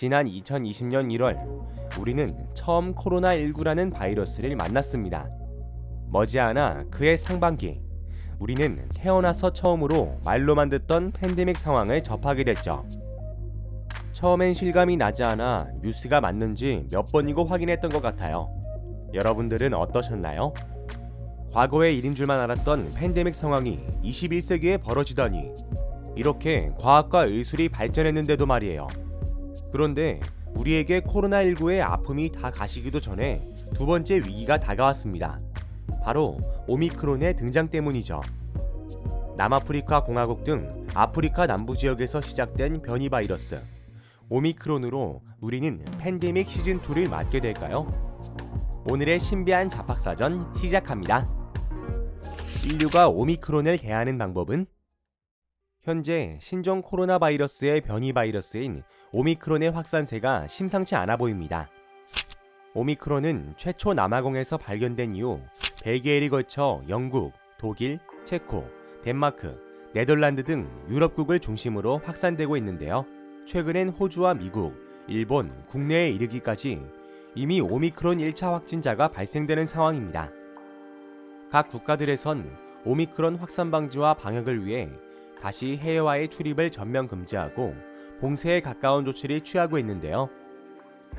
지난 2020년 1월 우리는 처음 코로나19라는 바이러스를 만났습니다. 머지않아 그해 상반기 우리는 태어나서 처음으로 말로만 듣던 팬데믹 상황을 접하게 됐죠. 처음엔 실감이 나지 않아 뉴스가 맞는지 몇 번이고 확인했던 것 같아요. 여러분들은 어떠셨나요? 과거의 일인 줄만 알았던 팬데믹 상황이 21세기에 벌어지다니, 이렇게 과학과 의술이 발전했는데도 말이에요. 그런데 우리에게 코로나19의 아픔이 다 가시기도 전에 두 번째 위기가 다가왔습니다. 바로 오미크론의 등장 때문이죠. 남아프리카 공화국 등 아프리카 남부 지역에서 시작된 변이 바이러스 오미크론으로 우리는 팬데믹 시즌2를 맞게 될까요? 오늘의 신비한 잡학사전 시작합니다. 인류가 오미크론을 대하는 방법은? 현재 신종 코로나 바이러스의 변이 바이러스인 오미크론의 확산세가 심상치 않아 보입니다. 오미크론은 최초 남아공에서 발견된 이후 100여일이 걸쳐 영국, 독일, 체코, 덴마크, 네덜란드 등 유럽국을 중심으로 확산되고 있는데요. 최근엔 호주와 미국, 일본, 국내에 이르기까지 이미 오미크론 1차 확진자가 발생되는 상황입니다. 각 국가들에선 오미크론 확산 방지와 방역을 위해 다시 해외와의 출입을 전면 금지하고 봉쇄에 가까운 조치를 취하고 있는데요.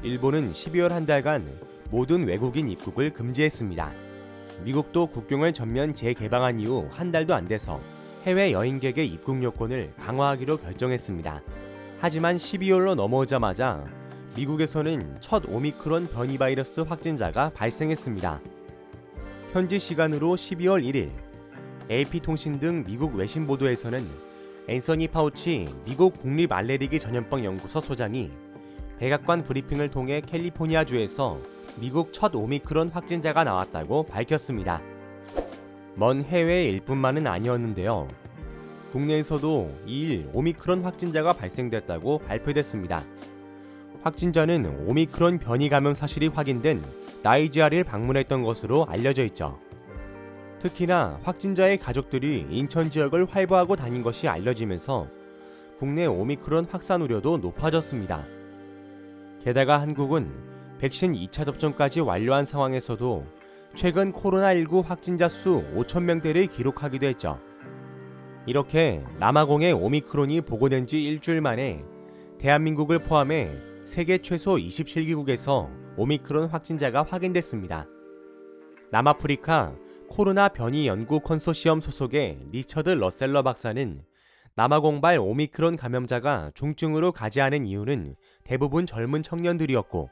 일본은 12월 한 달간 모든 외국인 입국을 금지했습니다. 미국도 국경을 전면 재개방한 이후 한 달도 안 돼서 해외 여행객의 입국 요건을 강화하기로 결정했습니다. 하지만 12월로 넘어오자마자 미국에서는 첫 오미크론 변이 바이러스 확진자가 발생했습니다. 현지 시간으로 12월 1일 AP통신 등 미국 외신 보도에서는 앤서니 파우치 미국 국립 알레르기 전염병 연구소 소장이 백악관 브리핑을 통해 캘리포니아주에서 미국 첫 오미크론 확진자가 나왔다고 밝혔습니다. 먼 해외의 일뿐만은 아니었는데요. 국내에서도 2일 오미크론 확진자가 발생됐다고 발표됐습니다. 확진자는 오미크론 변이 감염 사실이 확인된 나이지리아를 방문했던 것으로 알려져 있죠. 특히나 확진자의 가족들이 인천 지역을 활보하고 다닌 것이 알려지면서 국내 오미크론 확산 우려도 높아졌습니다. 게다가 한국은 백신 2차 접종까지 완료한 상황에서도 최근 코로나19 확진자 수 5,000명대를 기록하기도 했죠. 이렇게 남아공의 오미크론이 보고된 지 일주일 만에 대한민국을 포함해 세계 최소 27개국에서 오미크론 확진자가 확인됐습니다. 남아프리카 코로나 변이 연구 컨소시엄 소속의 리처드 러셀러 박사는 남아공발 오미크론 감염자가 중증으로 가지않은 이유는 대부분 젊은 청년들이었고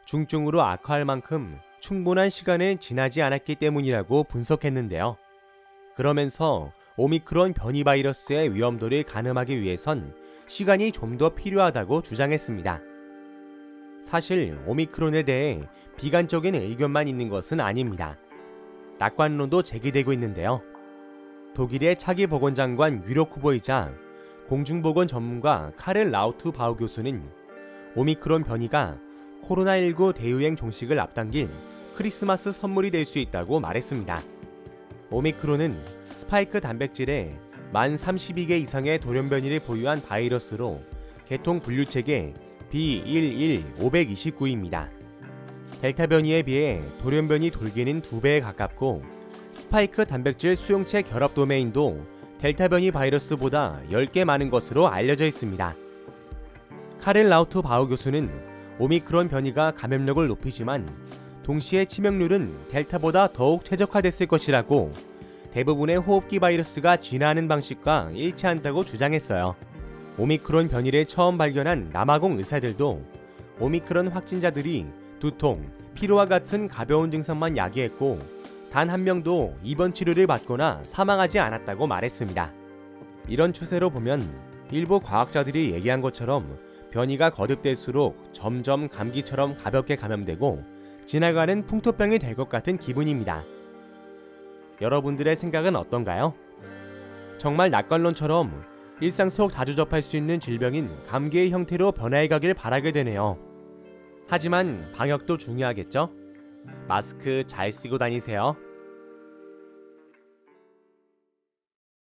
중증으로 악화할 만큼 충분한 시간을 지나지 않았기 때문이라고 분석했는데요. 그러면서 오미크론 변이 바이러스의 위험도를 가늠하기 위해선 시간이 좀 더 필요하다고 주장했습니다. 사실 오미크론에 대해 비관적인 의견만 있는 것은 아닙니다. 낙관론도 제기되고 있는데요. 독일의 차기 보건장관 유력 후보이자 공중보건 전문가 카를 라우트 바우 교수는 오미크론 변이가 코로나19 대유행 종식을 앞당길 크리스마스 선물이 될 수 있다고 말했습니다. 오미크론은 스파이크 단백질에 만 32개 이상의 돌연 변이를 보유한 바이러스로 계통 분류체계 B11529입니다. 델타 변이에 비해 돌연 변이 돌기는 2배에 가깝고 스파이크 단백질 수용체 결합 도메인도 델타 변이 바이러스보다 10개 많은 것으로 알려져 있습니다. 카렐 라우트 바우 교수는 오미크론 변이가 감염력을 높이지만 동시에 치명률은 델타보다 더욱 최적화됐을 것이라고 대부분의 호흡기 바이러스가 진화하는 방식과 일치한다고 주장했어요. 오미크론 변이를 처음 발견한 남아공 의사들도 오미크론 확진자들이 두통, 피로와 같은 가벼운 증상만 야기했고 단 한 명도 입원 치료를 받거나 사망하지 않았다고 말했습니다. 이런 추세로 보면 일부 과학자들이 얘기한 것처럼 변이가 거듭될수록 점점 감기처럼 가볍게 감염되고 지나가는 풍토병이 될 것 같은 기분입니다. 여러분들의 생각은 어떤가요? 정말 낙관론처럼 일상 속 자주 접할 수 있는 질병인 감기의 형태로 변화해가길 바라게 되네요. 하지만 방역도 중요하겠죠? 마스크 잘 쓰고 다니세요.